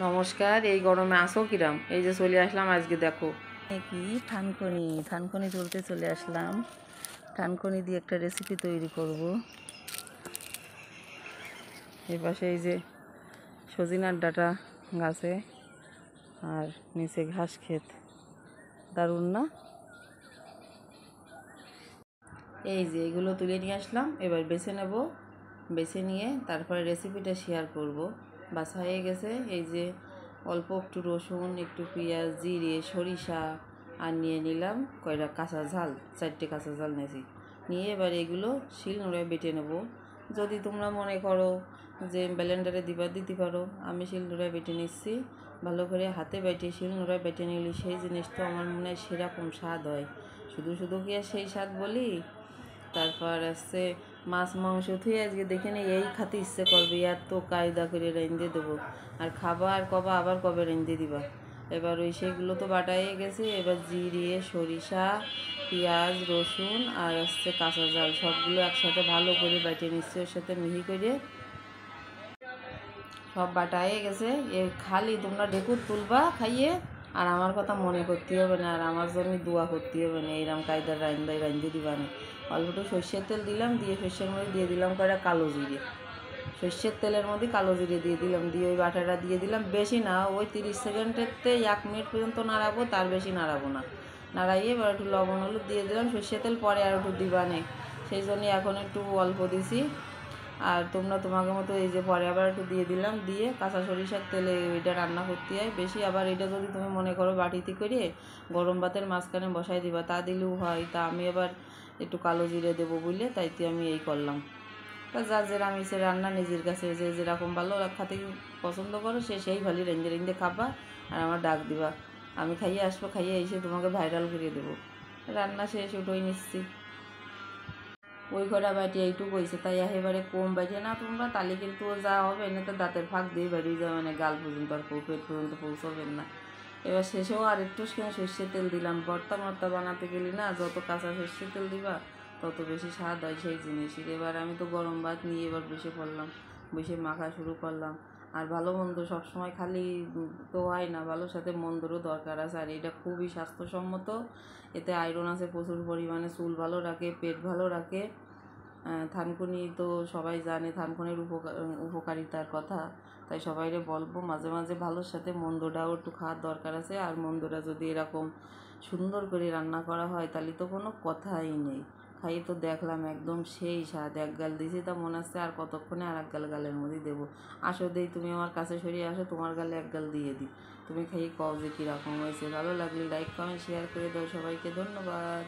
নমস্কার। এই গরমে আসো কিরাম? এই যে চলে আসলাম আজকে, দেখো কি থানকুনি তুলতে চলে আসলাম। থানকুনি দিয়ে একটা রেসিপি তৈরি করব। এই পাশে এই যে সজিনার ডাঁটা গাছে, আর নিচে ঘাস ক্ষেত, দারুণ না? এই যে এগুলো তুলে নিয়ে আসলাম, এবার বেছে নেব। বেছে নিয়ে তারপরে রেসিপিটা শেয়ার করব। বাছা হয়ে গেছে। এই যে অল্প একটু রসুন, একটু পেঁয়াজ, জিরে, সরিষা, আর নিয়ে নিলাম কয়টা কাঁচা ঝাল, 4টে কাঁচা ঝাল নিয়েছি। নিয়ে এবার এগুলো শিলনোড়ায় বেটে নেব। যদি তোমরা মনে করো যে ব্লেন্ডারে দিতে পারো, আমি শিলনোড়ায় বেটে নিচ্ছি। ভালো করে হাতে বেটে শিলনোড়ায় বেটে নিলে সেই জিনিস তো আমার মনে হয় সেরকম স্বাদ হয়। শুধু শুধু কি আর সেই স্বাদ বলি? তারপর আসছে মাছ মাংস থুয়ে আজকে দেখে নিই এই খাতে ইচ্ছে করবে, এত কায়দা করে রেঁধে দেবো। আর খাবা আর কবা আবার কবে রেঁধে দিবা। এবার ওই সেগুলো তো বাটাই গেছে। এবার জিরে, সরিষা, পেঁয়াজ, রসুন আর আসছে কাঁচা ঝাল সবগুলো একসাথে ভালো করে বেটে নিচ্ছি, ওর সাথে মিহি করে সব বাটাই গেছে। এ খালি তোমরা ঢেকুর তুলবা খাইয়ে, আর আমার কথা মনে করতে হবে না, আর আমার জন্য দোয়া করতে হবে না। এইরকম কায়দার রান্ধে দিবা না। অল্প একটু সর্ষের তেল দিলাম, দিয়ে সর্ষের মধ্যে দিয়ে দিলাম কয়টা কালো জিরে। সর্ষের তেলের মধ্যে কালো জিরে দিয়ে দিলাম, দিয়ে ওই বাটাটা দিয়ে দিলাম। বেশি না, ওই 30 সেকেন্ডেরতে 1 মিনিট পর্যন্ত নাড়াবো, তার বেশি নাড়াবো না। নাড়াইয়ে এবার একটু লবণ হলুদ দিয়ে দিলাম। সর্ষের তেল পরে আর একটু দিবা নেই, সেই জন্য এখন একটু অল্প দিছি। আর তোমরা তোমাকে মতো এই যে পরে আবার একটু দিয়ে দিলাম, দিয়ে কাঁচা সরিষার তেলে এটা রান্না করতে হয় বেশি। আবার এটা যদি তুমি মনে করো বাটিতে করে গরম ভাতের মাঝখানে বসাই দিবা, তা দিলেও হয়। তা আমি এবার একটু কালো জিরে দেবো বলে তাইতে আমি এই করলাম। তা যার যেরকম ইচ্ছে রান্না নিজের কাছে যে যেরকম ভালো খাতে পছন্দ করো সে সেই ভালো রেঁধে রেঁধে খাবা, আর আমার ডাক দিবা। আমি খাইয়ে আসবো, খাইয়ে এসে তোমাকে ভাইরাল করে দেবো। রান্না শেষ, উঠোই নিচ্ছি। ওই কটা বাটি এইটুকু হয়েছে, তাই একেবারে কম বাটিয়ে না তোমরা, তাহলে কিন্তু যা হবে না তো দাঁতের ফাঁক দিয়ে বেরিয়ে যাবে, মানে গাল পর্যন্ত আর পেট পর্যন্ত পৌঁছবেন না। এবার শেষেও আর একটু সর্ষের তেল দিলাম। ভর্তা বানাতে গেলি না, যত কাঁচা সর্ষের তেল দিবা তত বেশি স্বাদ হয় সেই জিনিসের। এবার আমি তো গরম ভাত নিয়ে এবার বসে পড়লাম, বসে মাখা শুরু করলাম। আর ভালো মন্দ সবসময় খালি তো হয় না, ভালোর সাথে মন্দরও দরকার আছে। আর এটা খুবই স্বাস্থ্যসম্মত, এতে আয়রন আছে প্রচুর পরিমাণে, চুল ভালো রাখে, পেট ভালো রাখে। থানকুনি তো সবাই জানে থানকুনির উপকারিতার কথা, তাই সবাইরে বলবো মাঝে মাঝে ভালোর সাথে মন্দটাও একটু খাওয়ার দরকার আছে। আর মন্দটা যদি এরকম সুন্দর করে রান্না করা হয় তাহলে তো কোনো কথাই নেই। খাইয়ে তো দেখলাম একদম সেই স্বাদ, এক গাল দিয়েছি তা মনে হচ্ছে আর কতক্ষণে আর এক গাল গালের মধ্যে দেবো। আসো দেই, তুমি আমার কাছে সরিয়ে আসো, তোমার গালে এক গাল দিয়ে দিই। তুমি খাইয়ে কও যে কীরকম হয়েছে। ভালো লাগলে লাইক কমেন্ট শেয়ার করে দাও। সবাইকে ধন্যবাদ।